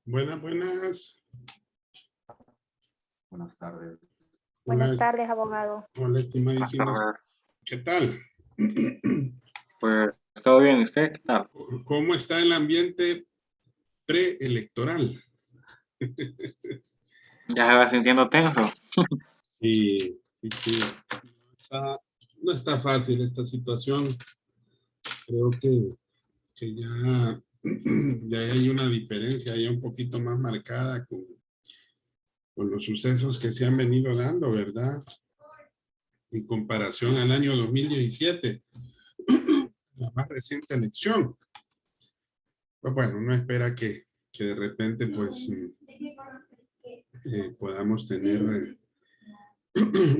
Buenas, buenas. Buenas tardes. Buenas tardes, abogado. Hola, Buenas estimadísimos. tardes. ¿Qué tal? Pues, ¿todo bien? ¿Y usted qué tal? ¿Cómo está el ambiente preelectoral? ¿Ya se va sintiendo tenso? Sí, sí, sí. No está fácil esta situación. Creo que ya, ya hay una diferencia ya un poquito más marcada con los sucesos que se han venido dando, ¿verdad? En comparación al año 2017, la más reciente elección. Pues bueno, uno espera que de repente pues podamos tener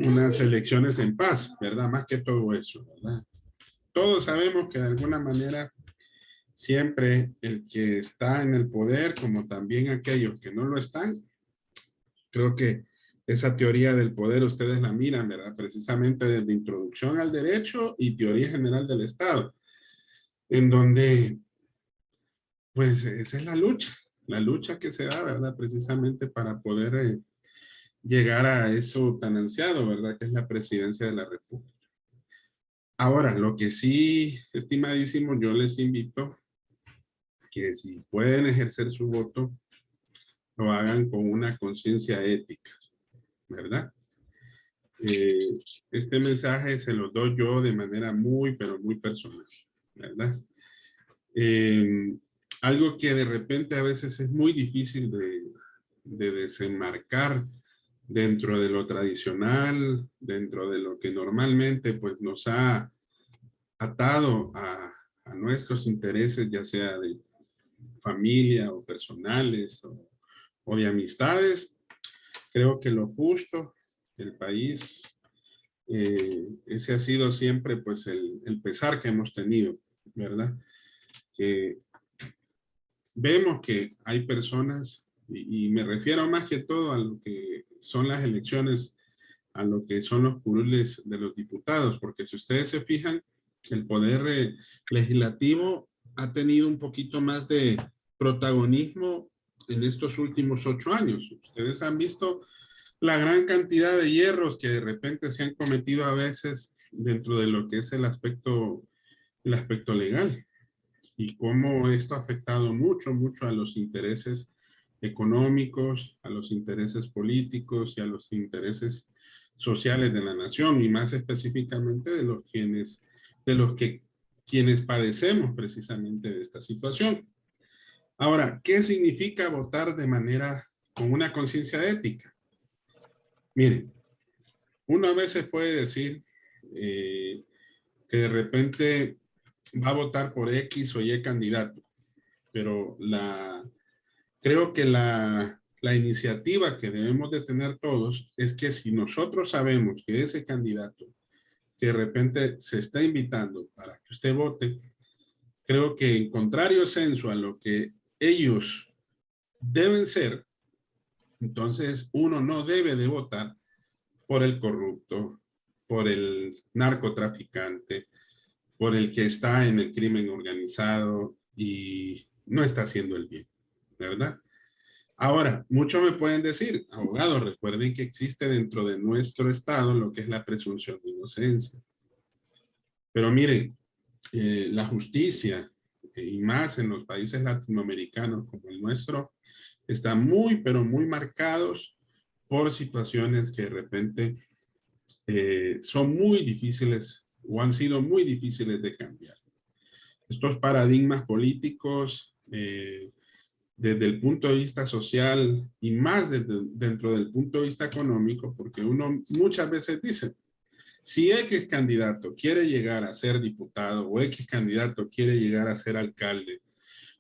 unas elecciones en paz, ¿verdad? Más que todo eso, ¿verdad? Todos sabemos que de alguna manera siempre el que está en el poder, como también aquellos que no lo están, creo que esa teoría del poder ustedes la miran, ¿verdad? Precisamente desde Introducción al Derecho y Teoría General del Estado, en donde pues esa es la lucha que se da, ¿verdad? Precisamente para poder llegar a eso tan ansiado, ¿verdad? Que es la presidencia de la República. Ahora, lo que sí, estimadísimo, yo les invito que si pueden ejercer su voto, lo hagan con una conciencia ética, ¿verdad? Este mensaje se lo doy yo de manera muy, pero muy personal, ¿verdad? Algo que de repente a veces es muy difícil de desenmarcar dentro de lo tradicional, dentro de lo que normalmente pues nos ha atado a nuestros intereses, ya sea de familia o personales o de amistades. Creo que lo justo del país, ese ha sido siempre pues el pesar que hemos tenido, ¿verdad? Que vemos que hay personas, y me refiero más que todo a lo que son las elecciones, a lo que son los curules de los diputados, porque si ustedes se fijan, el poder legislativo ha tenido un poquito más de protagonismo en estos últimos 8 años. Ustedes han visto la gran cantidad de hierros que de repente se han cometido a veces dentro de lo que es el aspecto legal y cómo esto ha afectado mucho, mucho a los intereses económicos, a los intereses políticos y a los intereses sociales de la nación y más específicamente de quienes padecemos precisamente de esta situación. Ahora, ¿qué significa votar de manera con una conciencia ética? Miren, uno a veces puede decir que de repente va a votar por X o Y candidato, pero creo que la iniciativa que debemos de tener todos es que si nosotros sabemos que ese candidato que de repente se está invitando para que usted vote, creo que en contrario senso a lo que ellos deben ser, entonces uno no debe de votar por el corrupto, por el narcotraficante, por el que está en el crimen organizado y no está haciendo el bien, ¿verdad? Ahora, muchos me pueden decir, abogados, recuerden que existe dentro de nuestro estado lo que es la presunción de inocencia. Pero miren, la justicia, y más en los países latinoamericanos como el nuestro, está muy, pero muy marcados por situaciones que de repente son muy difíciles o han sido muy difíciles de cambiar. Estos paradigmas políticos, desde el punto de vista social y más dentro del punto de vista económico, porque uno muchas veces dice, si X candidato quiere llegar a ser diputado o X candidato quiere llegar a ser alcalde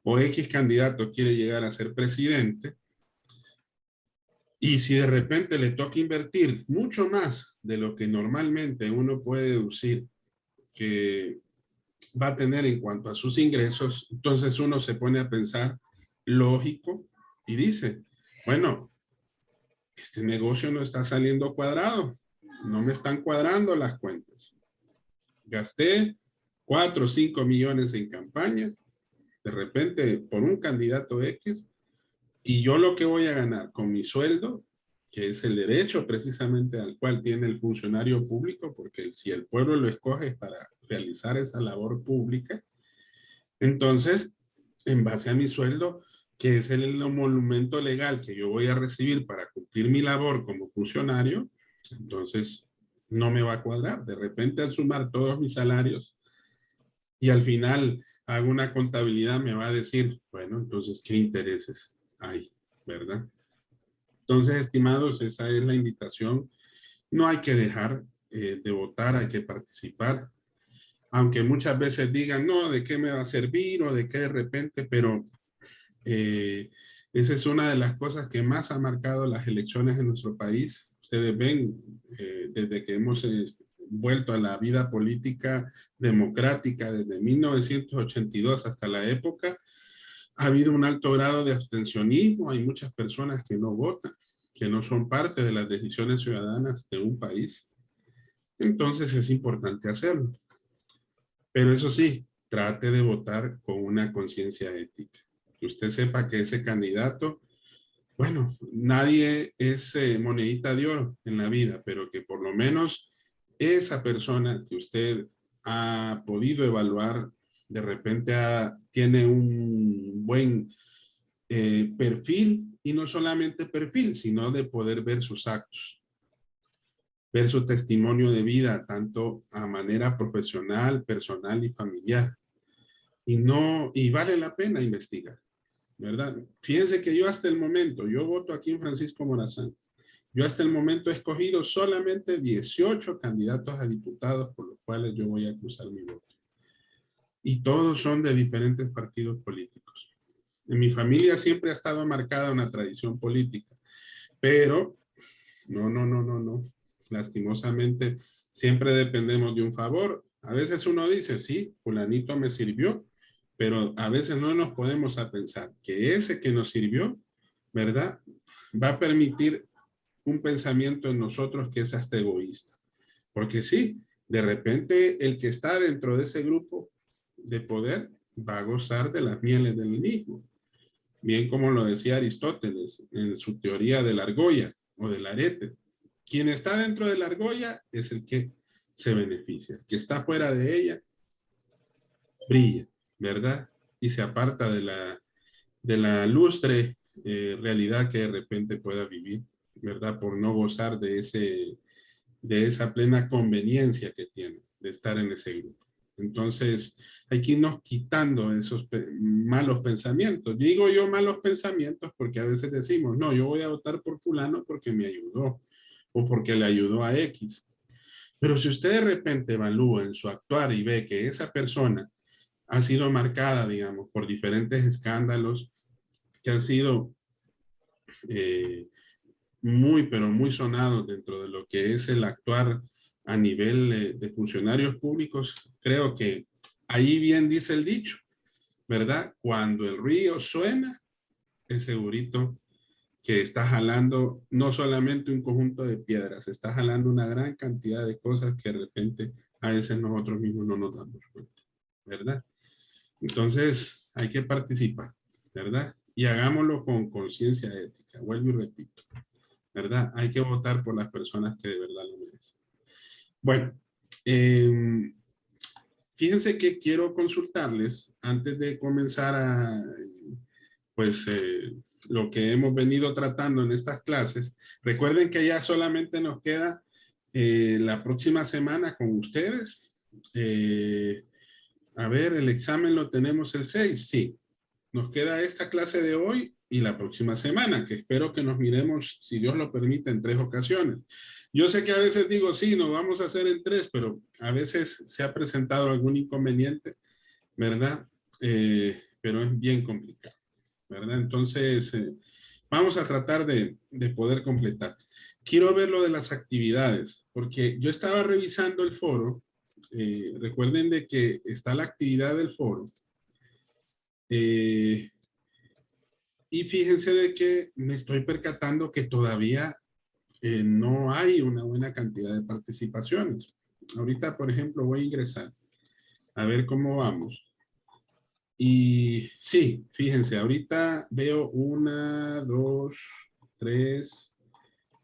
o X candidato quiere llegar a ser presidente, y si de repente le toca invertir mucho más de lo que normalmente uno puede deducir que va a tener en cuanto a sus ingresos, entonces uno se pone a pensar lógico y dice, bueno, este negocio no está saliendo cuadrado, no me están cuadrando las cuentas. Gasté 4 o 5 millones en campaña, de repente por un candidato X, Y yo lo que voy a ganar con mi sueldo, que es el derecho precisamente al cual tiene el funcionario público, porque si el pueblo lo escoge para realizar esa labor pública, entonces, en base a mi sueldo, que es el monumento legal que yo voy a recibir para cumplir mi labor como funcionario, entonces no me va a cuadrar. De repente, al sumar todos mis salarios y al final hago una contabilidad, me va a decir, bueno, entonces, ¿qué intereses hay? ¿Verdad? Entonces, estimados, esa es la invitación. No hay que dejar de votar, hay que participar. Aunque muchas veces digan, no, ¿de qué me va a servir o de qué de repente? Pero esa es una de las cosas que más ha marcado las elecciones en nuestro país. Ustedes ven, desde que hemos vuelto a la vida política democrática, desde 1982 hasta la época, ha habido un alto grado de abstencionismo. Hay muchas personas que no votan, que no son parte de las decisiones ciudadanas de un país. Entonces es importante hacerlo. Pero eso sí, trate de votar con una conciencia ética. Que usted sepa que ese candidato, bueno, nadie es monedita de oro en la vida, pero que por lo menos esa persona que usted ha podido evaluar, de repente tiene un buen perfil, y no solamente perfil, sino de poder ver sus actos, ver su testimonio de vida, tanto a manera profesional, personal y familiar. Y vale la pena investigar, ¿verdad? Fíjense que yo hasta el momento, yo voto aquí en Francisco Morazán, yo hasta el momento he escogido solamente 18 candidatos a diputados por los cuales yo voy a cruzar mi voto. Y todos son de diferentes partidos políticos. En mi familia siempre ha estado marcada una tradición política, pero no. Lastimosamente, siempre dependemos de un favor. A veces uno dice, sí, fulanito me sirvió, pero a veces no nos podemos a pensar que ese que nos sirvió, ¿verdad? Va a permitir un pensamiento en nosotros que es hasta egoísta. Porque sí, de repente el que está dentro de ese grupo de poder va a gozar de las mieles del mismo. Bien como lo decía Aristóteles en su teoría de la argolla o del arete. Quien está dentro de la argolla es el que se beneficia. El que está fuera de ella brilla, ¿verdad? Y se aparta de la lustre realidad que de repente pueda vivir, ¿verdad? Por no gozar de esa plena conveniencia que tiene de estar en ese grupo. Entonces, hay que irnos quitando esos malos pensamientos. Digo yo malos pensamientos porque a veces decimos, no, yo voy a votar por fulano porque me ayudó o porque le ayudó a X. Pero si usted de repente evalúa en su actuar y ve que esa persona ha sido marcada, digamos, por diferentes escándalos que han sido eh, muy, pero muy sonados dentro de lo que es el actuar a nivel de funcionarios públicos, creo que ahí bien dice el dicho, ¿verdad? Cuando el río suena, es segurito que está jalando no solamente un conjunto de piedras, está jalando una gran cantidad de cosas que de repente a veces nosotros mismos no nos damos cuenta, ¿verdad? Entonces hay que participar, ¿verdad? Y hagámoslo con conciencia ética, vuelvo y repito, ¿verdad? Hay que votar por las personas que de verdad lo merecen. Bueno, fíjense que quiero consultarles antes de comenzar pues, lo que hemos venido tratando en estas clases. Recuerden que ya solamente nos queda la próxima semana con ustedes. A ver, el examen lo tenemos el 6, sí. Nos queda esta clase de hoy y la próxima semana, que espero que nos miremos, si Dios lo permite, en 3 ocasiones. Yo sé que a veces digo, sí, nos vamos a hacer en 3, pero a veces se ha presentado algún inconveniente, ¿verdad? Pero es bien complicado, ¿verdad? Entonces, vamos a tratar de poder completar. Quiero ver lo de las actividades, porque yo estaba revisando el foro. Recuerden de que está la actividad del foro. Y fíjense de que me estoy percatando que todavía no hay una buena cantidad de participaciones. Ahorita, por ejemplo, voy a ingresar a ver cómo vamos. Y sí, fíjense, ahorita veo 1, 2, 3,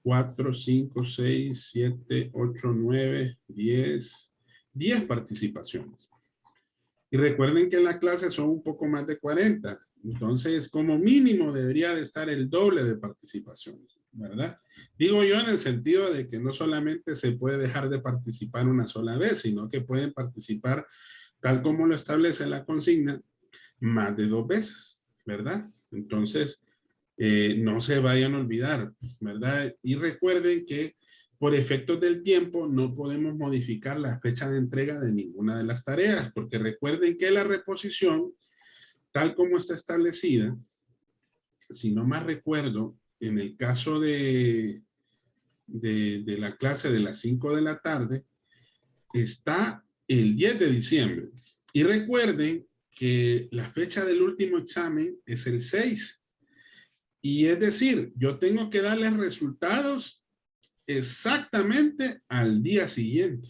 4, 5, 6, 7, 8, 9, 10 participaciones. Y recuerden que en la clase son un poco más de 40. Entonces, como mínimo debería de estar el doble de participaciones, ¿verdad? Digo yo en el sentido de que no solamente se puede dejar de participar una sola vez, sino que pueden participar, tal como lo establece la consigna, más de 2 veces, ¿verdad? Entonces, no se vayan a olvidar, ¿verdad? Y recuerden que por efectos del tiempo no podemos modificar la fecha de entrega de ninguna de las tareas, porque recuerden que la reposición, tal como está establecida, si no más recuerdo, en el caso de la clase de las 5 de la tarde, está el 10 de diciembre. Y recuerden que la fecha del último examen es el 6. Y es decir, yo tengo que darles resultados exactamente al día siguiente,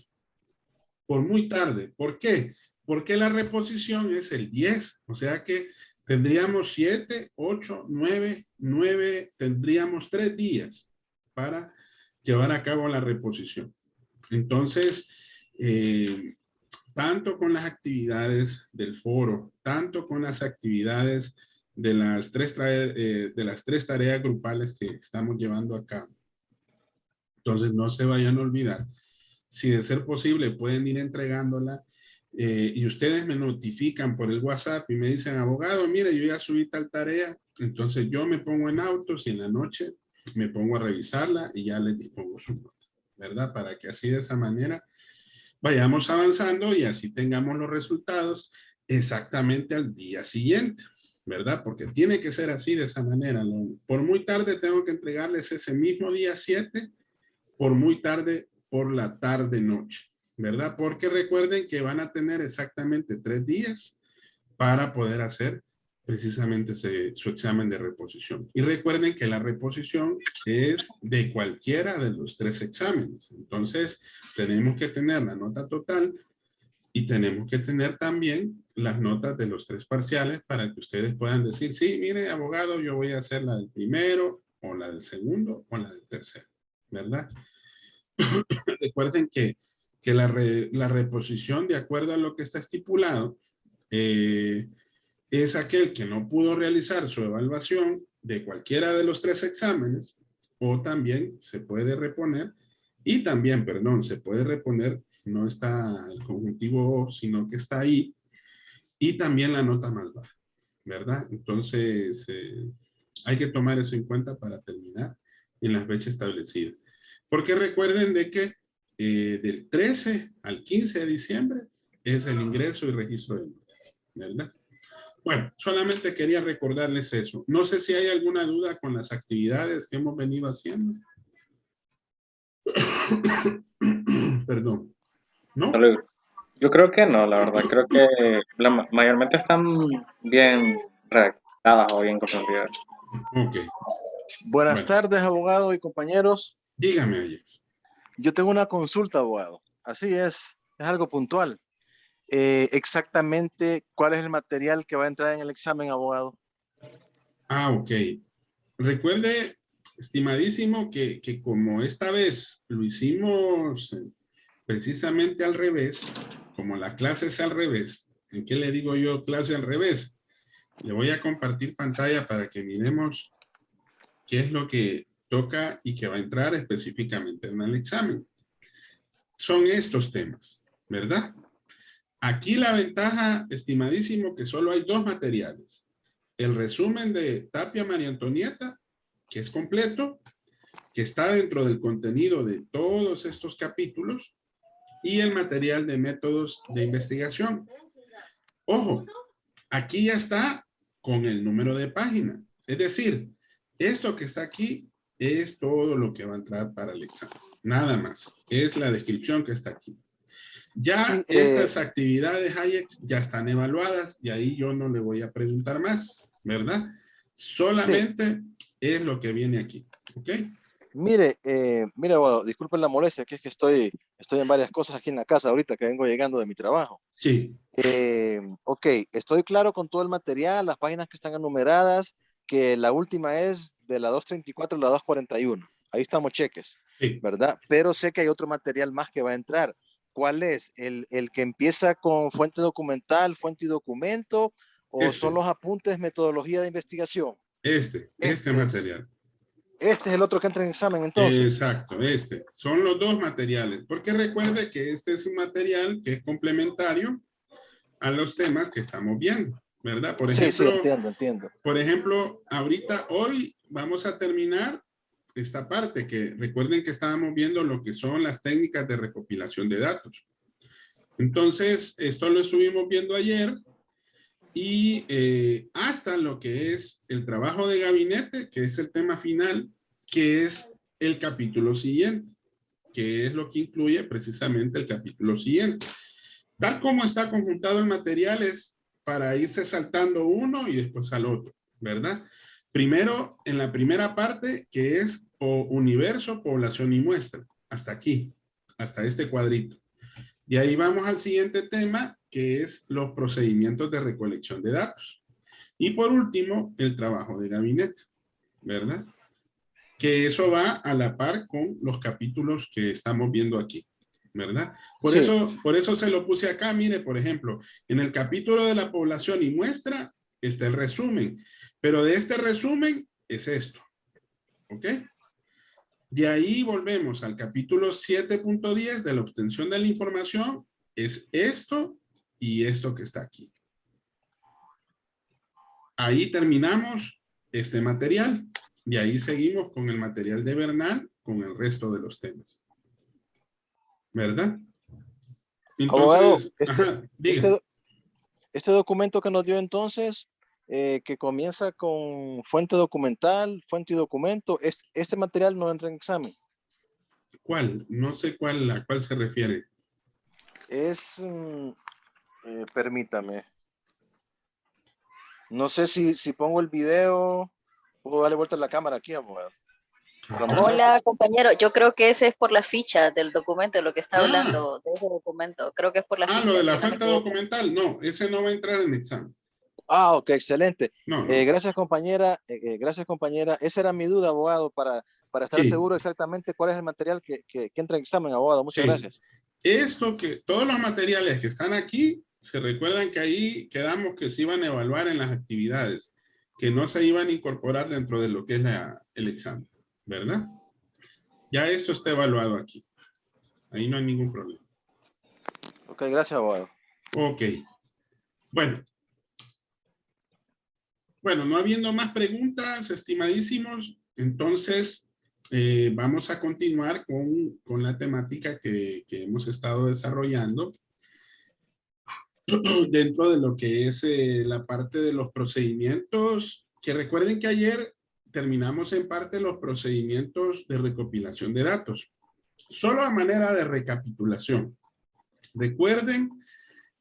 por muy tarde. ¿Por qué? Porque la reposición es el 10, o sea que tendríamos 7, 8, 9, tendríamos 3 días para llevar a cabo la reposición. Entonces, tanto con las actividades del foro, tanto con las actividades de las tres tareas grupales que estamos llevando a cabo. Entonces, no se vayan a olvidar. Si de ser posible, pueden ir entregándola y ustedes me notifican por el WhatsApp y me dicen, abogado, mire, yo ya subí tal tarea. Entonces, yo me pongo en autos y en la noche me pongo a revisarla y ya les dispongo su nota, ¿verdad? Para que así de esa manera vayamos avanzando y así tengamos los resultados exactamente al día siguiente, ¿verdad? Porque tiene que ser así de esa manera. Por muy tarde tengo que entregarles ese mismo día 7, por muy tarde por la tarde-noche, ¿verdad? Porque recuerden que van a tener exactamente 3 días para poder hacer precisamente su examen de reposición. Y recuerden que la reposición es de cualquiera de los 3 exámenes. Entonces, tenemos que tener la nota total y tenemos que tener también las notas de los 3 parciales para que ustedes puedan decir, sí, mire, abogado, yo voy a hacer la del primero, o la del segundo, o la del tercero, ¿verdad? Recuerden que la reposición, de acuerdo a lo que está estipulado, es aquel que no pudo realizar su evaluación de cualquiera de los 3 exámenes, o también se puede reponer, y también, perdón, se puede reponer, no está el conjuntivo, sino que está ahí, y también la nota más baja, ¿verdad? Entonces, hay que tomar eso en cuenta para terminar en la fecha establecida. Porque recuerden de que del 13 al 15 de diciembre es el ingreso y registro de notas, ¿verdad? Bueno, solamente quería recordarles eso. No sé si hay alguna duda con las actividades que hemos venido haciendo. Perdón. ¿No? Yo creo que no, la verdad. Creo que mayormente están bien redactadas o bien comprendidas. Ok. Buenas tardes, abogado y compañeros. Dígame, Ayex. Yo tengo una consulta, abogado. Así es algo puntual. Exactamente, ¿cuál es el material que va a entrar en el examen, abogado? Ok. Recuerde, estimadísimo, que como esta vez lo hicimos precisamente al revés, como la clase es al revés. ¿En qué le digo yo clase al revés? Le voy a compartir pantalla para que miremos qué es lo que toca y que va a entrar específicamente en el examen. Son estos temas, ¿verdad? Aquí la ventaja, estimadísimo, que solo hay 2 materiales. El resumen de Tapia María Antonieta, que es completo, que está dentro del contenido de todos estos capítulos, y el material de métodos de investigación. Ojo, aquí ya está con el número de página. Es decir, esto que está aquí es todo lo que va a entrar para el examen. Nada más. Es la descripción que está aquí. Ya sí, estas actividades, Ayex, ya están evaluadas y ahí yo no le voy a preguntar más, ¿verdad? Solamente sí es lo que viene aquí, ¿ok? Mire, abogado, disculpen la molestia, que es que estoy en varias cosas aquí en la casa ahorita que vengo llegando de mi trabajo. Sí, Ok, estoy claro con todo el material, las páginas que están enumeradas, que la última es de la 234 a la 241. Ahí estamos cheques, sí, ¿verdad? Pero sé que hay otro material más que va a entrar. ¿Cuál es? ¿El que empieza con fuente documental, fuente y documento? ¿O son este, los apuntes, metodología de investigación? este Este es. material. Este es el otro que entra en examen entonces. Exacto, este. Son los dos materiales. Porque recuerde que este es un material que es complementario a los temas que estamos viendo, ¿verdad? Sí, sí, entiendo. Por ejemplo, ahorita, hoy vamos a terminar esta parte que recuerden que estábamos viendo lo que son las técnicas de recopilación de datos. Entonces, esto lo estuvimos viendo ayer y hasta lo que es el trabajo de gabinete, que es el tema final, que es el capítulo siguiente, que es lo que incluye precisamente el capítulo siguiente. Tal como está conjuntado el material es para irse saltando uno y después al otro, ¿verdad? Primero, en la primera parte, que es universo, población y muestra, hasta aquí, hasta este cuadrito. Y ahí vamos al siguiente tema, que es los procedimientos de recolección de datos. Y por último, el trabajo de gabinete, ¿verdad? Que eso va a la par con los capítulos que estamos viendo aquí, ¿verdad? Sí, Por eso se lo puse acá, mire, por ejemplo, en el capítulo de la población y muestra está el resumen, pero de este resumen es esto, ¿ok? De ahí volvemos al capítulo 7.10 de la obtención de la información, es esto y esto que está aquí. Ahí terminamos este material y ahí seguimos con el material de Bernal con el resto de los temas. ¿Verdad? abogado, Entonces, ajá, este, diga. este documento que nos dio entonces, que comienza con fuente documental, fuente y documento, este material no entra en examen. ¿Cuál? No sé cuál, a cuál se refiere. Es, permítame, no sé si pongo el video, puedo darle vuelta a la cámara aquí, abogado, para Ajá. mostrárselo. Hola, compañero. Yo creo que ese es por la ficha del documento, lo que está Ah, hablando de ese documento. Creo que es por la lo de ficha, la si no me fuente equivoco. documental. No, ese no va a entrar en examen. Ok, excelente. No, no. Gracias, compañera. Gracias, compañera. Esa era mi duda, abogado, para estar Sí, seguro exactamente cuál es el material que entra en examen, abogado. Muchas sí. gracias. Todos los materiales que están aquí, se recuerdan que ahí quedamos que se iban a evaluar en las actividades, que no se iban a incorporar dentro de lo que es el examen, ¿verdad? Ya esto está evaluado aquí. Ahí no hay ningún problema. Ok, gracias, abogado. Ok. Bueno, no habiendo más preguntas, estimadísimos, entonces vamos a continuar con la temática que hemos estado desarrollando dentro de lo que es la parte de los procedimientos, que recuerden que ayer terminamos en parte los procedimientos de recopilación de datos, solo a manera de recapitulación. Recuerden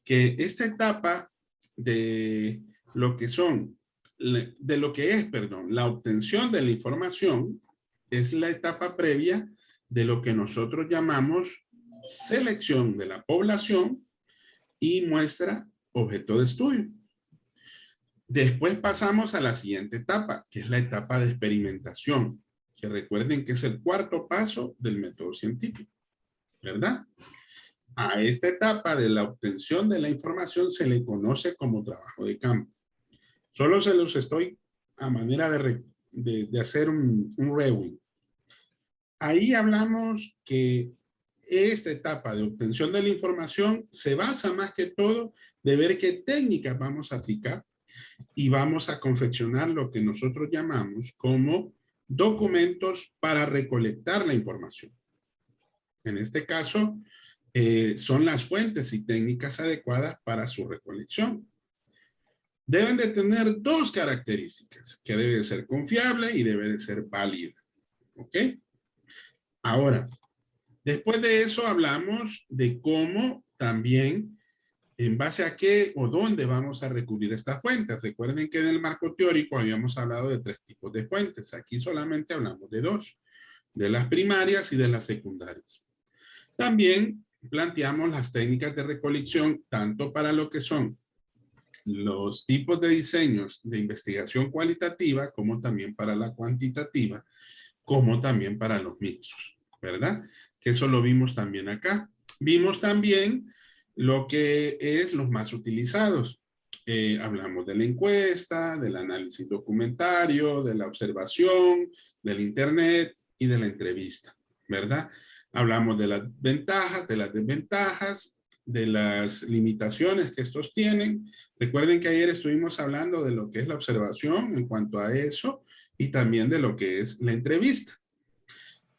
que esta etapa de lo que son, de lo que es, perdón, la obtención de la información es la etapa previa de lo que nosotros llamamos selección de la población y muestra objeto de estudio. Después pasamos a la siguiente etapa, que es la etapa de experimentación, que recuerden que es el cuarto paso del método científico, ¿verdad? A esta etapa de la obtención de la información se le conoce como trabajo de campo. Solo se los estoy a manera de hacer un review. Ahí hablamos que esta etapa de obtención de la información se basa más que todo de ver qué técnicas vamos a aplicar y vamos a confeccionar lo que nosotros llamamos como documentos para recolectar la información. En este caso, son las fuentes y técnicas adecuadas para su recolección. Deben de tener dos características, que debe ser confiable y debe de ser válida. ¿Ok? Ahora, después de eso hablamos de cómo también, en base a qué o dónde vamos a recurrir a esta fuente. Recuerden que en el marco teórico habíamos hablado de 3 tipos de fuentes. Aquí solamente hablamos de 2. de las primarias y de las secundarias. También planteamos las técnicas de recolección, tanto para lo que son los tipos de diseños de investigación cualitativa, como también para la cuantitativa, como también para los mixtos, ¿verdad? Que eso lo vimos también acá. Vimos también lo que es los más utilizados. Hablamos de la encuesta, del análisis documentario, de la observación, del internet y de la entrevista, ¿verdad? Hablamos de las ventajas, de las desventajas, de las limitaciones que estos tienen. Recuerden que ayer estuvimos hablando de lo que es la observación en cuanto a eso y también de lo que es la entrevista.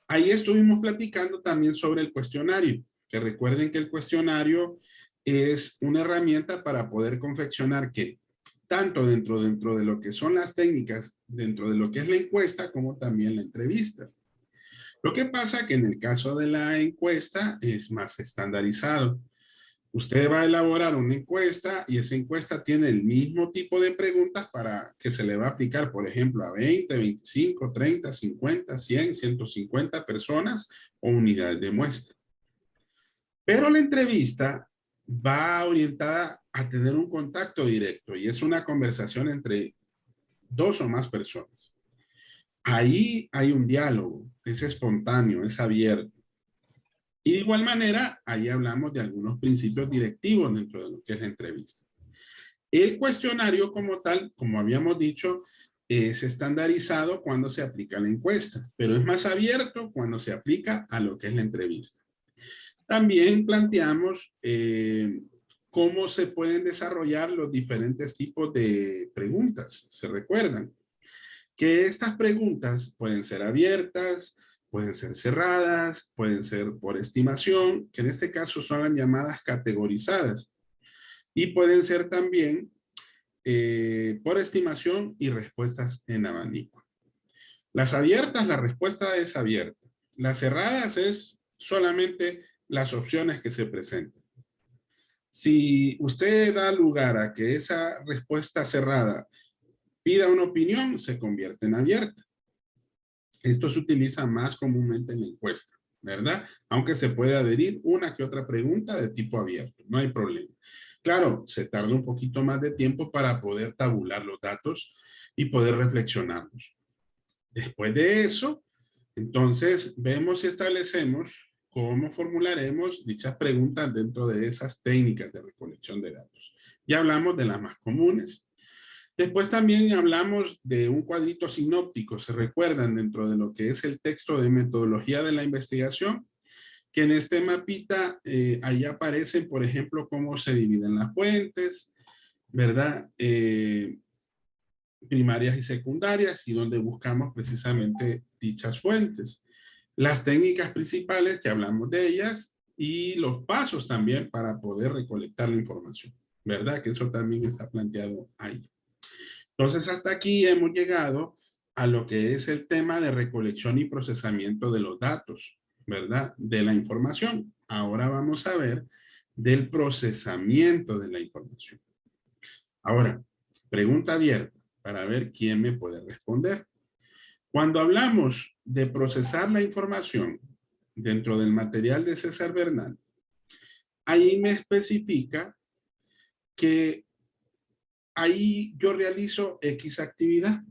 Ahí estuvimos platicando también sobre el cuestionario, que recuerden que el cuestionario es una herramienta para poder confeccionar que tanto dentro de lo que son las técnicas, dentro de lo que es la encuesta, como también la entrevista. Lo que pasa que en el caso de la encuesta es más estandarizado. Usted va a elaborar una encuesta y esa encuesta tiene el mismo tipo de preguntas para que se le va a aplicar, por ejemplo, a 20, 25, 30, 50, 100, 150 personas o unidades de muestra. Pero la entrevista va orientada a tener un contacto directo y es una conversación entre dos o más personas. Ahí hay un diálogo, es espontáneo, es abierto. Y de igual manera, ahí hablamos de algunos principios directivos dentro de lo que es la entrevista. El cuestionario como tal, como habíamos dicho, es estandarizado cuando se aplica la encuesta, pero es más abierto cuando se aplica a lo que es la entrevista. También planteamos cómo se pueden desarrollar los diferentes tipos de preguntas. ¿Se recuerdan? Que estas preguntas pueden ser abiertas, pueden ser cerradas, pueden ser por estimación, que en este caso son las llamadas categorizadas. Y pueden ser también por estimación y respuestas en abanico. Las abiertas, la respuesta es abierta. Las cerradas es solamente las opciones que se presentan. Si usted da lugar a que esa respuesta cerrada pida una opinión, se convierte en abierta. Esto se utiliza más comúnmente en la encuesta, ¿verdad? Aunque se puede adherir una que otra pregunta de tipo abierto, no hay problema. Claro, se tarda un poquito más de tiempo para poder tabular los datos y poder reflexionarlos. Después de eso, entonces vemos y establecemos cómo formularemos dichas preguntas dentro de esas técnicas de recolección de datos. Ya hablamos de las más comunes. Después también hablamos de un cuadrito sinóptico, se recuerdan dentro de lo que es el texto de metodología de la investigación, que en este mapita ahí aparecen, por ejemplo, cómo se dividen las fuentes, ¿verdad? Primarias y secundarias y donde buscamos precisamente dichas fuentes. Las técnicas principales que hablamos de ellas y los pasos también para poder recolectar la información, ¿verdad? Que eso también está planteado ahí. Entonces, hasta aquí hemos llegado a lo que es el tema de recolección y procesamiento de los datos, ¿verdad? De la información. Ahora vamos a ver del procesamiento de la información. Ahora, pregunta abierta para ver quién me puede responder. Cuando hablamos de procesar la información dentro del material de César Bernal, ahí me especifica que ahí yo realizo X actividad.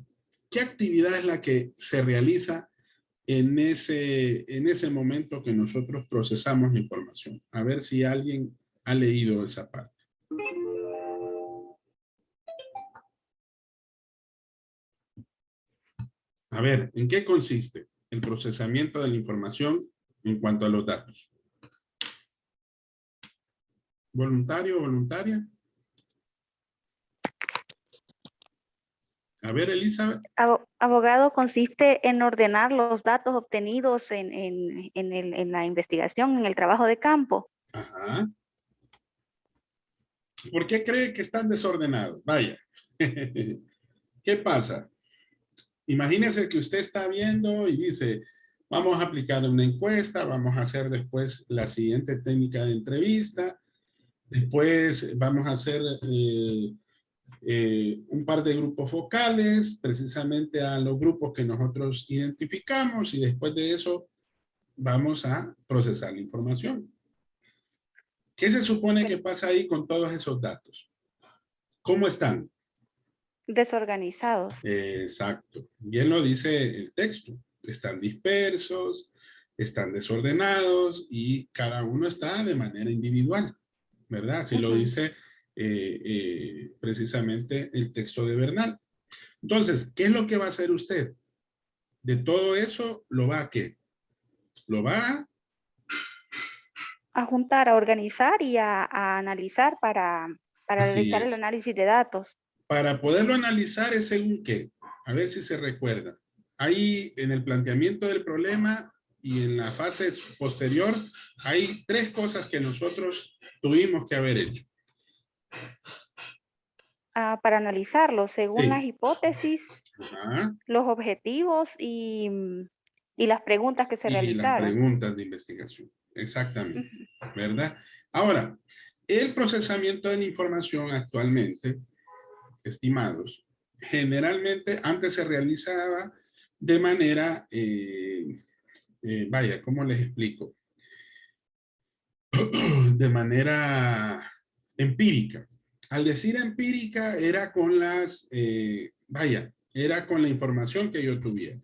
¿Qué actividad es la que se realiza en ese momento que nosotros procesamos la información? A ver si alguien ha leído esa parte. A ver, ¿en qué consiste el procesamiento de la información en cuanto a los datos? ¿Voluntario o voluntaria? A ver, Elizabeth. Abogado, consiste en ordenar los datos obtenidos en la investigación, en el trabajo de campo. Ajá. ¿Por qué cree que están desordenados? Vaya. ¿Qué pasa? Imagínese que usted está viendo y dice, vamos a aplicar una encuesta, vamos a hacer después la siguiente técnica de entrevista, después vamos a hacer un par de grupos focales, precisamente a los grupos que nosotros identificamos, y después de eso vamos a procesar la información. ¿Qué se supone que pasa ahí con todos esos datos? ¿Cómo están? Desorganizados. Exacto. Bien lo dice el texto. Están dispersos, están desordenados y cada uno está de manera individual, ¿verdad? Así lo dice precisamente el texto de Bernal. Entonces, ¿qué es lo que va a hacer usted? De todo eso, ¿lo va a qué? Lo va A juntar, a organizar y a analizar para Así realizar el es. análisis de datos. Para poderlo analizar es según qué. A ver si se recuerda. Ahí en el planteamiento del problema y en la fase posterior hay tres cosas que nosotros tuvimos que haber hecho. Para analizarlo según Sí. las hipótesis, Ajá. los objetivos y las preguntas que se Y las realizaron. preguntas de investigación. Exactamente. ¿Verdad? Ahora, el procesamiento de la información actualmente, estimados, generalmente antes se realizaba de manera, vaya, ¿cómo les explico? De manera empírica. Al decir empírica era con las, era con la información que yo tuviera.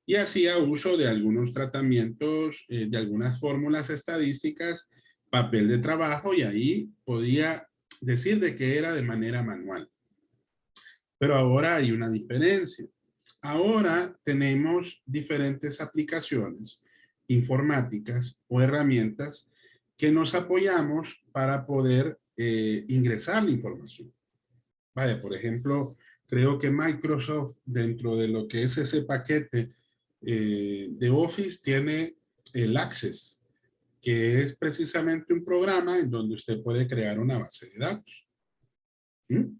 Y hacía uso de algunos tratamientos, de algunas fórmulas estadísticas, papel de trabajo, y ahí podía decir de que era de manera manual. Pero ahora hay una diferencia. Ahora tenemos diferentes aplicaciones informáticas o herramientas que nos apoyamos para poder ingresar la información. Vaya, por ejemplo, creo que Microsoft, dentro de lo que es ese paquete de Office, tiene el Access, que es precisamente un programa en donde usted puede crear una base de datos. ¿Mm?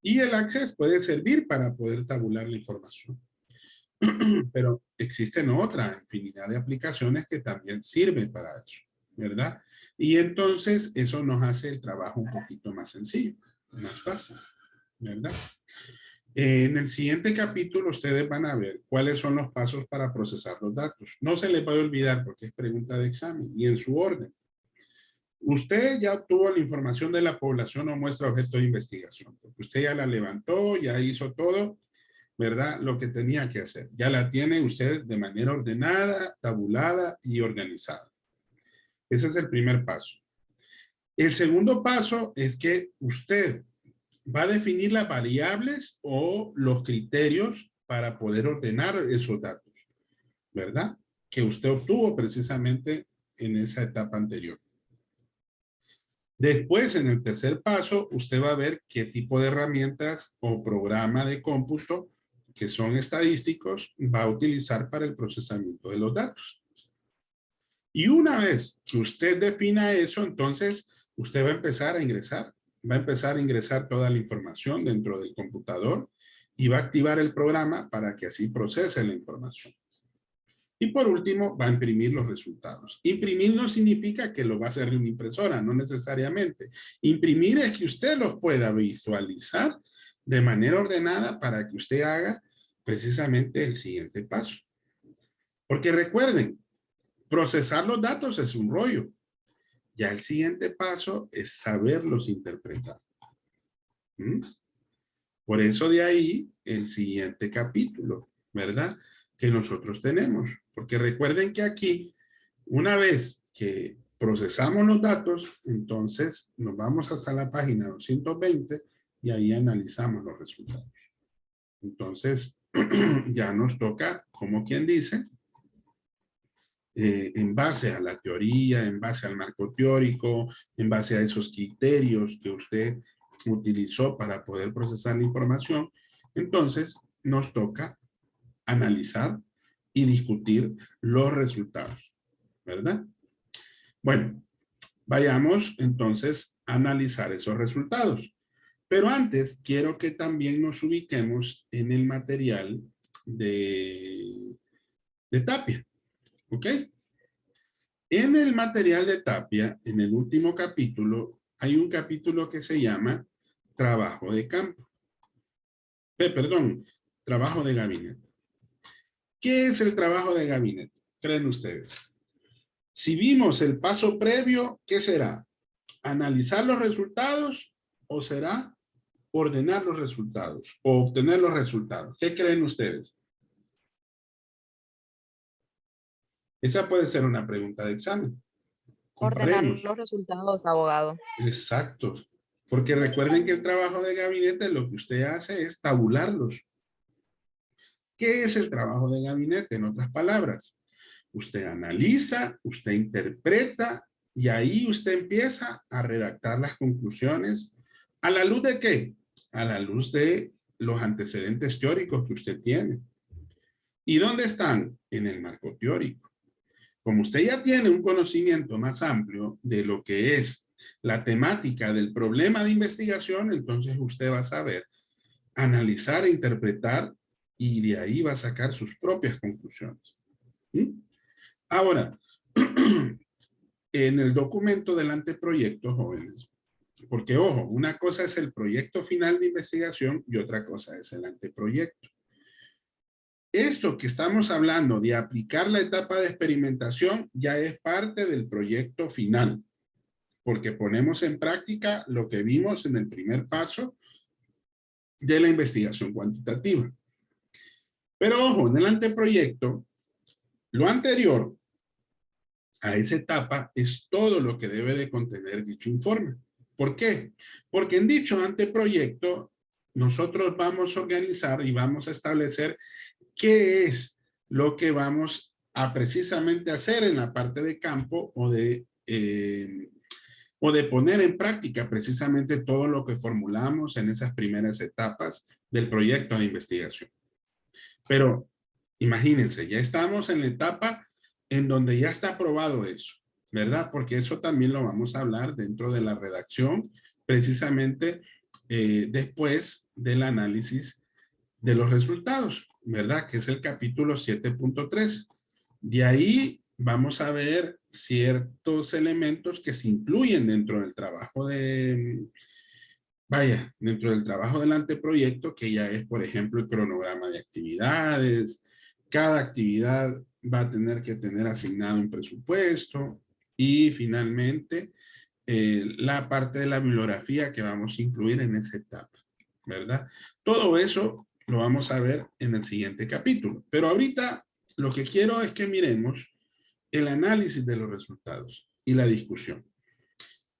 Y el Access puede servir para poder tabular la información. Pero existen otra infinidad de aplicaciones que también sirven para eso, ¿verdad? Y entonces eso nos hace el trabajo un poquito más sencillo, más fácil, ¿verdad? En el siguiente capítulo ustedes van a ver cuáles son los pasos para procesar los datos. No se les puede olvidar porque es pregunta de examen y en su orden. Usted ya obtuvo la información de la población o muestra objeto de investigación, porque usted ya la levantó, ya hizo todo, ¿verdad? Lo que tenía que hacer. Ya la tiene usted de manera ordenada, tabulada y organizada. Ese es el primer paso. El segundo paso es que usted va a definir las variables o los criterios para poder ordenar esos datos, ¿verdad? Que usted obtuvo precisamente en esa etapa anterior. Después, en el tercer paso, usted va a ver qué tipo de herramientas o programa de cómputo que son estadísticos va a utilizar para el procesamiento de los datos. Y una vez que usted defina eso, entonces usted va a empezar a ingresar. Va a empezar a ingresar toda la información dentro del computador y va a activar el programa para que así procese la información. Y por último, va a imprimir los resultados. Imprimir no significa que lo va a hacer en una impresora, no necesariamente. Imprimir es que usted los pueda visualizar de manera ordenada para que usted haga precisamente el siguiente paso. Porque recuerden, procesar los datos es un rollo. Ya el siguiente paso es saberlos interpretar. ¿Mm? Por eso de ahí el siguiente capítulo, ¿verdad? Que nosotros tenemos. Porque recuerden que aquí, una vez que procesamos los datos, entonces nos vamos hasta la página 220 y ahí analizamos los resultados. Entonces, ya nos toca, como quien dice, en base a la teoría, en base al marco teórico, en base a esos criterios que usted utilizó para poder procesar la información, entonces nos toca analizar y discutir los resultados, ¿verdad? Bueno, vayamos entonces a analizar esos resultados. Pero antes quiero que también nos ubiquemos en el material de Tapia, ¿ok? En el material de Tapia, en el último capítulo, hay un capítulo que se llama trabajo de campo. Perdón, trabajo de gabinete. ¿Qué es el trabajo de gabinete? ¿Creen ustedes? Si vimos el paso previo, ¿qué será? ¿Analizar los resultados o será ordenar los resultados o obtener los resultados? ¿Qué creen ustedes? Esa puede ser una pregunta de examen. Ordenar Comparemos. los resultados, abogado. Exacto. Porque recuerden que el trabajo de gabinete lo que usted hace es tabularlos. ¿Qué es el trabajo de gabinete? En otras palabras, usted analiza, usted interpreta y ahí usted empieza a redactar las conclusiones. ¿A la luz de qué? A la luz de los antecedentes teóricos que usted tiene. ¿Y dónde están? En el marco teórico. Como usted ya tiene un conocimiento más amplio de lo que es la temática del problema de investigación, entonces usted va a saber analizar e interpretar y de ahí va a sacar sus propias conclusiones. ¿Sí? Ahora, en el documento del anteproyecto, jóvenes, porque ojo, una cosa es el proyecto final de investigación y otra cosa es el anteproyecto. Esto que estamos hablando de aplicar la etapa de experimentación ya es parte del proyecto final, porque ponemos en práctica lo que vimos en el primer paso de la investigación cuantitativa. Pero ojo, en el anteproyecto, lo anterior a esa etapa es todo lo que debe de contener dicho informe. ¿Por qué? Porque en dicho anteproyecto nosotros vamos a organizar y vamos a establecer qué es lo que vamos a precisamente hacer en la parte de campo o de poner en práctica precisamente todo lo que formulamos en esas primeras etapas del proyecto de investigación. Pero imagínense, ya estamos en la etapa en donde ya está aprobado eso, ¿verdad? Porque eso también lo vamos a hablar dentro de la redacción, precisamente después del análisis de los resultados, ¿verdad? Que es el capítulo 7.3. De ahí vamos a ver ciertos elementos que se incluyen dentro del trabajo dentro del trabajo del anteproyecto, que ya es, por ejemplo, el cronograma de actividades. Cada actividad va a tener que tener asignado un presupuesto y finalmente la parte de la bibliografía que vamos a incluir en esa etapa, ¿verdad? Todo eso lo vamos a ver en el siguiente capítulo. Pero ahorita lo que quiero es que miremos el análisis de los resultados y la discusión.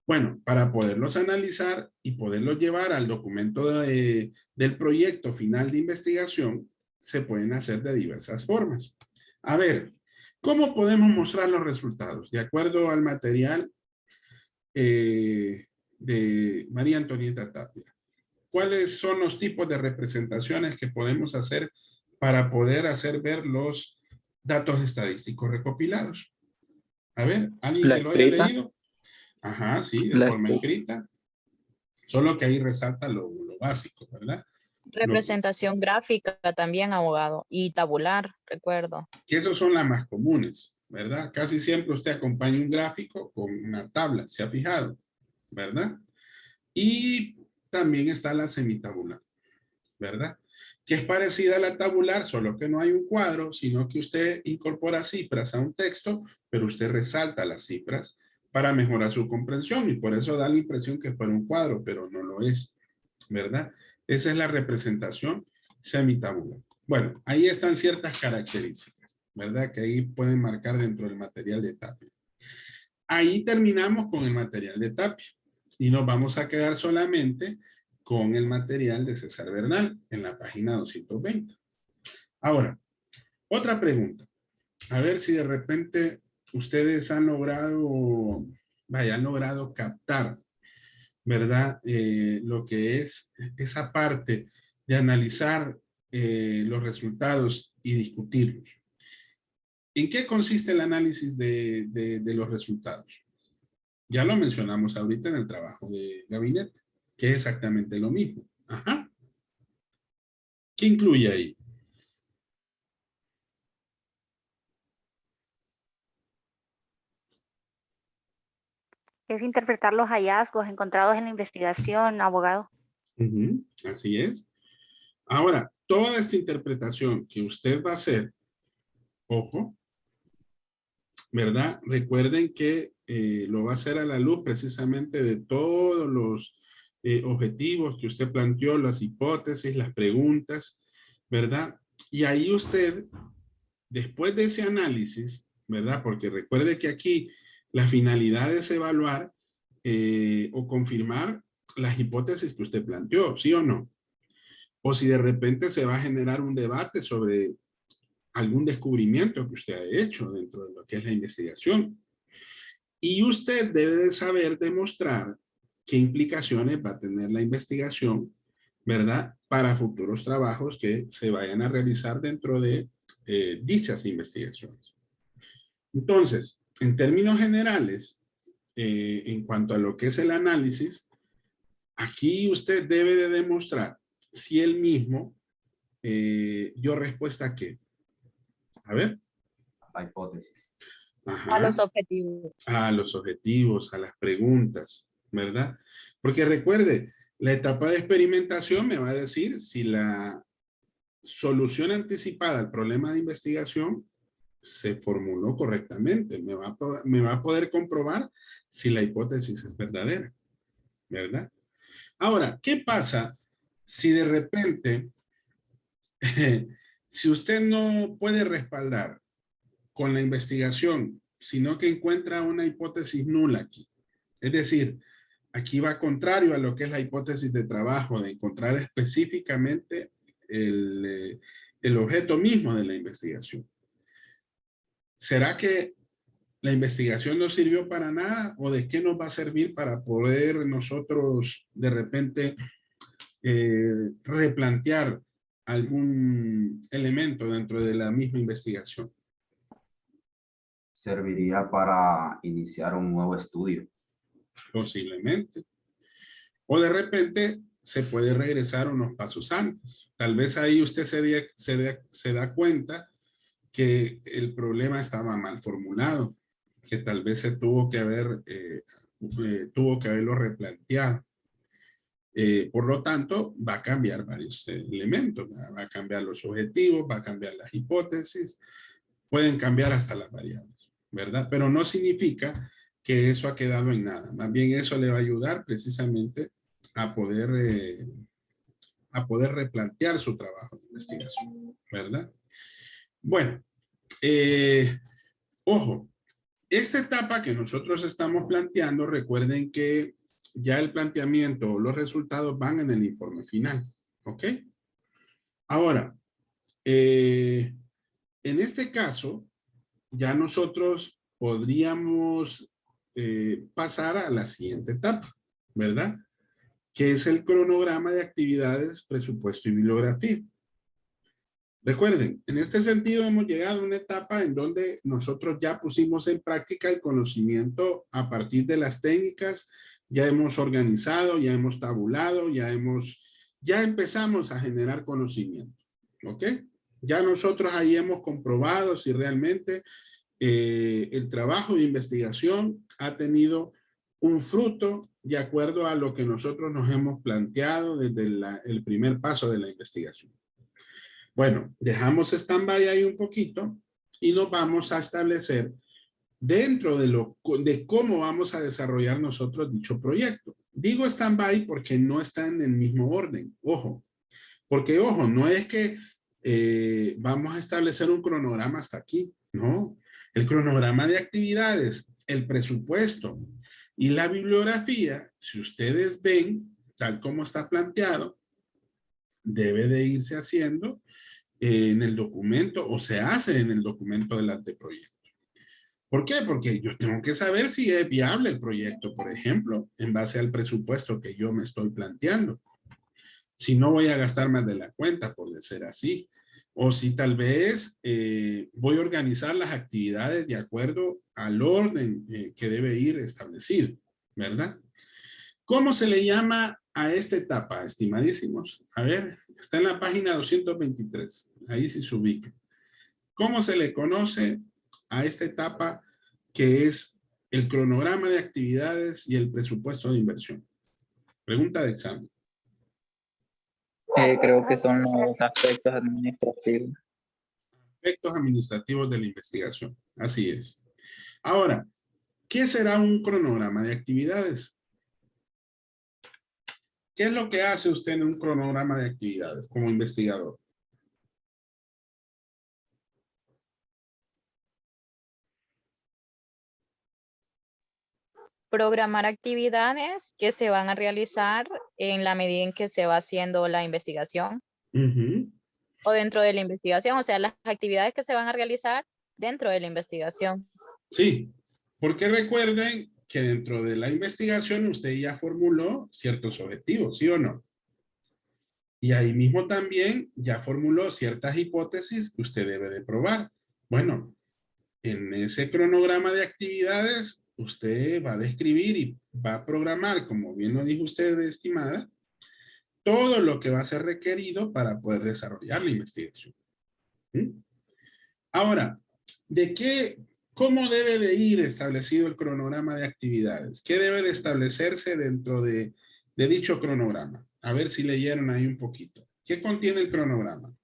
Bueno, para poderlos analizar y poderlos llevar al documento del proyecto final de investigación, se pueden hacer de diversas formas. A ver, ¿cómo podemos mostrar los resultados? De acuerdo al material de María Antonieta Tapia. ¿Cuáles son los tipos de representaciones que podemos hacer para poder hacer ver los datos estadísticos recopilados? A ver, ¿alguien La que lo haya escrita. leído? Ajá, sí, de La forma escrita. Solo que ahí resalta lo básico, ¿verdad? Representación gráfica también, abogado, y tabular, recuerdo. Que esos son las más comunes, ¿verdad? Casi siempre usted acompaña un gráfico con una tabla, ¿se ha fijado? ¿Verdad? Y también está la semitabular, ¿verdad? Que es parecida a la tabular, solo que no hay un cuadro, sino que usted incorpora cifras a un texto, pero usted resalta las cifras para mejorar su comprensión y por eso da la impresión que fuera un cuadro, pero no lo es, ¿verdad? Esa es la representación semitabular. Bueno, ahí están ciertas características, ¿verdad? Que ahí pueden marcar dentro del material de Tapia. Ahí terminamos con el material de Tapia y nos vamos a quedar solamente con el material de César Bernal en la página 220. Ahora, otra pregunta. A ver si de repente ustedes han logrado, han logrado captar, ¿verdad? Lo que es esa parte de analizar los resultados y discutirlos. ¿En qué consiste el análisis de los resultados? Ya lo mencionamos ahorita en el trabajo de gabinete, que es exactamente lo mismo. Ajá. ¿Qué incluye ahí? Es interpretar los hallazgos encontrados en la investigación, abogado. Ujú, así es. Ahora, toda esta interpretación que usted va a hacer, ojo, ¿verdad? Recuerden que lo va a hacer a la luz precisamente de todos los objetivos que usted planteó, las hipótesis, las preguntas, ¿verdad? Y ahí usted, después de ese análisis, ¿verdad? Porque recuerde que aquí la finalidad es evaluar o confirmar las hipótesis que usted planteó, ¿sí o no? O si de repente se va a generar un debate sobre algún descubrimiento que usted ha hecho dentro de lo que es la investigación. Y usted debe de saber demostrar qué implicaciones va a tener la investigación, ¿verdad? Para futuros trabajos que se vayan a realizar dentro de dichas investigaciones. Entonces, en términos generales, en cuanto a lo que es el análisis, aquí usted debe de demostrar si él mismo dio respuesta a qué. A ver. La hipótesis. A los Ajá. objetivos. A los objetivos, a las preguntas, ¿verdad? Porque recuerde, la etapa de experimentación me va a decir si la solución anticipada al problema de investigación se formuló correctamente. Me va a poder comprobar si la hipótesis es verdadera, ¿verdad? Ahora, ¿qué pasa si de repente, si usted no puede respaldar con la investigación, sino que encuentra una hipótesis nula aquí? Es decir, aquí va contrario a lo que es la hipótesis de trabajo, de encontrar específicamente el objeto mismo de la investigación. ¿Será que la investigación no sirvió para nada? ¿O de qué nos va a servir para poder nosotros de repente replantear algún elemento dentro de la misma investigación? Serviría para iniciar un nuevo estudio. Posiblemente. O de repente se puede regresar unos pasos antes. Tal vez ahí usted se da cuenta que el problema estaba mal formulado, que tal vez se tuvo que haberlo replanteado. Por lo tanto, va a cambiar varios elementos, va a cambiar los objetivos, va a cambiar las hipótesis, pueden cambiar hasta las variables, ¿verdad? Pero no significa que eso ha quedado en nada. Más bien eso le va a ayudar precisamente a poder replantear su trabajo de investigación, ¿verdad? Bueno, ojo, esta etapa que nosotros estamos planteando, recuerden que ya el planteamiento o los resultados van en el informe final, ¿ok? Ahora, en este caso, ya nosotros podríamos pasar a la siguiente etapa, ¿verdad? Que es el cronograma de actividades, presupuesto y bibliografía. Recuerden, en este sentido hemos llegado a una etapa en donde nosotros ya pusimos en práctica el conocimiento a partir de las técnicas, ya hemos organizado, ya hemos tabulado, ya empezamos a generar conocimiento, ¿ok? Ya nosotros ahí hemos comprobado si realmente el trabajo de investigación ha tenido un fruto de acuerdo a lo que nosotros nos hemos planteado desde el primer paso de la investigación. Bueno, dejamos stand-by ahí un poquito y nos vamos a establecer dentro de cómo vamos a desarrollar nosotros dicho proyecto. Digo stand-by porque no está en el mismo orden, ojo. Porque, ojo, no es que vamos a establecer un cronograma hasta aquí, no. El cronograma de actividades, el presupuesto y la bibliografía, si ustedes ven, tal como está planteado, debe de irse haciendo en el documento o se hace en el documento del anteproyecto. ¿Por qué? Porque yo tengo que saber si es viable el proyecto, por ejemplo, en base al presupuesto que yo me estoy planteando. Si no voy a gastar más de la cuenta, por ser así. O si tal vez voy a organizar las actividades de acuerdo al orden que debe ir establecido, ¿verdad? ¿Cómo se le llama a esta etapa, estimadísimos? A ver, está en la página 223. Ahí sí se ubica. ¿Cómo se le conoce a esta etapa que es el cronograma de actividades y el presupuesto de inversión? Pregunta de examen. Creo que son los aspectos administrativos. Aspectos administrativos de la investigación. Así es. Ahora, ¿qué será un cronograma de actividades? ¿Qué es lo que hace usted en un cronograma de actividades como investigador? Programar actividades que se van a realizar en la medida en que se va haciendo la investigación Ujú. o dentro de la investigación, o sea, las actividades que se van a realizar dentro de la investigación. Sí, porque recuerden que dentro de la investigación usted ya formuló ciertos objetivos, ¿sí o no? Y ahí mismo también ya formuló ciertas hipótesis que usted debe de probar. Bueno, en ese cronograma de actividades, usted va a describir y va a programar, como bien lo dijo usted, estimada, todo lo que va a ser requerido para poder desarrollar la investigación. ¿Mm? Ahora, ¿cómo debe de ir establecido el cronograma de actividades? ¿Qué debe de establecerse dentro de dicho cronograma? A ver si leyeron ahí un poquito. ¿Qué contiene el cronograma?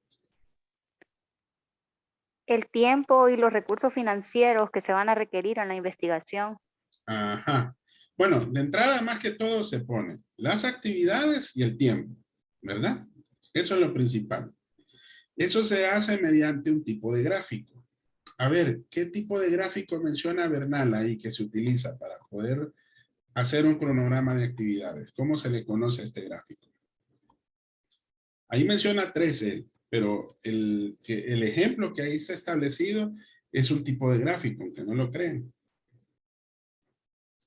El tiempo y los recursos financieros que se van a requerir en la investigación. Ajá. Bueno, de entrada más que todo se pone las actividades y el tiempo, ¿verdad? Eso es lo principal. Eso se hace mediante un tipo de gráfico. A ver, ¿qué tipo de gráfico menciona Bernal ahí que se utiliza para poder hacer un cronograma de actividades? ¿Cómo se le conoce a este gráfico? Ahí menciona 3 él, pero el ejemplo que ahí está establecido es un tipo de gráfico, aunque no lo creen.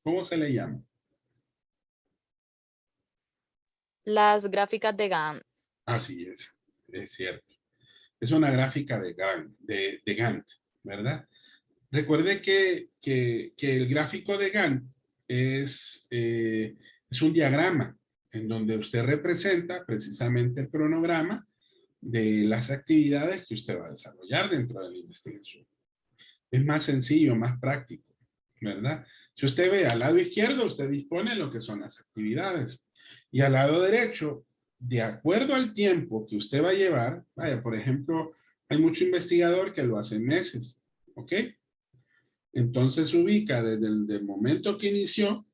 ¿Cómo se le llama? Las gráficas de Gantt. Así es cierto. Es una gráfica de Gantt, ¿verdad? Recuerde que el gráfico de Gantt es un diagrama en donde usted representa precisamente el cronograma de las actividades que usted va a desarrollar dentro de la investigación. Es más sencillo, más práctico, ¿verdad? Si usted ve al lado izquierdo, usted dispone lo que son las actividades. Y al lado derecho, de acuerdo al tiempo que usted va a llevar, vaya, por ejemplo, hay mucho investigador que lo hace en meses, ¿ok? Entonces se ubica desde el momento que inició,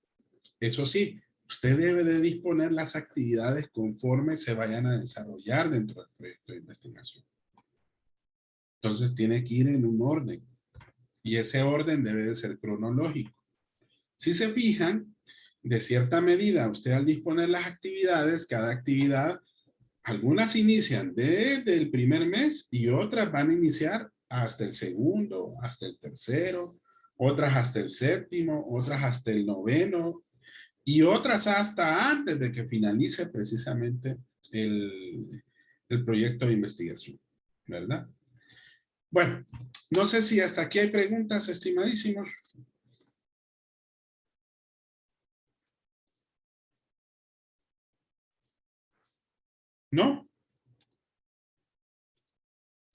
eso sí, usted debe de disponer las actividades conforme se vayan a desarrollar dentro del proyecto de investigación. Entonces tiene que ir en un orden. Y ese orden debe de ser cronológico. Si se fijan, de cierta medida, usted al disponer las actividades, cada actividad, algunas inician desde el primer mes y otras van a iniciar hasta el segundo, hasta el tercero, otras hasta el séptimo, otras hasta el noveno y otras hasta antes de que finalice precisamente el proyecto de investigación, ¿verdad? Bueno, no sé si hasta aquí hay preguntas, estimadísimos. ¿No?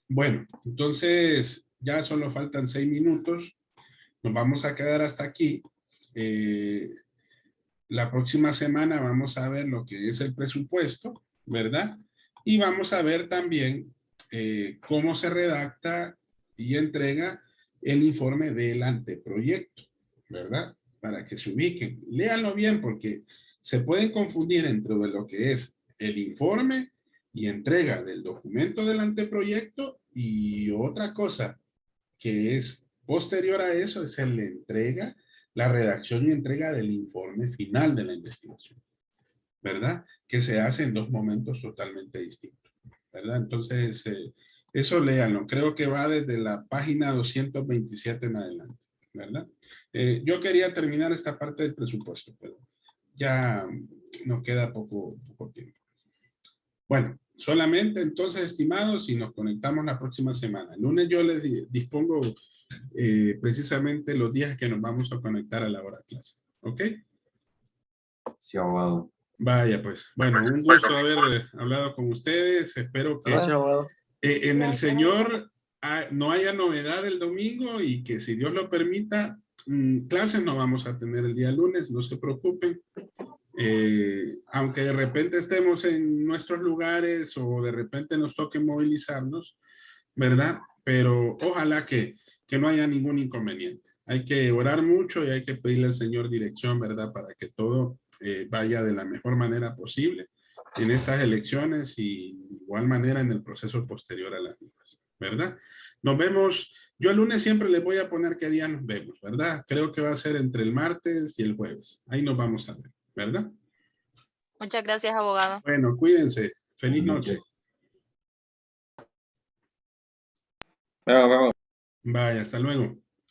Bueno, entonces ya solo faltan 6 minutos. Nos vamos a quedar hasta aquí. La próxima semana vamos a ver lo que es el presupuesto, ¿verdad? Y vamos a ver también cómo se redacta y entrega el informe del anteproyecto, ¿verdad? Para que se ubiquen. Léanlo bien porque se pueden confundir entre lo que es el informe y entrega del documento del anteproyecto y otra cosa que es posterior a eso es la entrega, la redacción y entrega del informe final de la investigación, ¿verdad? Que se hace en 2 momentos totalmente distintos, ¿verdad? Entonces, eso léanlo. Creo que va desde la página 227 en adelante, ¿verdad? Yo quería terminar esta parte del presupuesto, pero ya nos queda poco tiempo. Bueno, solamente entonces, estimados, si nos conectamos la próxima semana. El lunes yo les dispongo precisamente los días que nos vamos a conectar a la hora de clase. ¿Ok? Sí, abogado. Vaya, pues. Bueno, un gusto haber hablado con ustedes. Espero que en el Señor no haya novedad el domingo y que si Dios lo permita, clases no vamos a tener el día lunes, no se preocupen. Aunque de repente estemos en nuestros lugares o de repente nos toque movilizarnos, ¿verdad? Pero ojalá que no haya ningún inconveniente. Hay que orar mucho y hay que pedirle al Señor dirección, ¿verdad? Para que todo vaya de la mejor manera posible en estas elecciones y de igual manera en el proceso posterior a las mismas, ¿verdad? Nos vemos. Yo el lunes siempre les voy a poner qué día nos vemos, ¿verdad? Creo que va a ser entre el martes y el jueves. Ahí nos vamos a ver, ¿verdad? Muchas gracias, abogado. Bueno, cuídense. Feliz noche. Vemos. Vaya, hasta luego.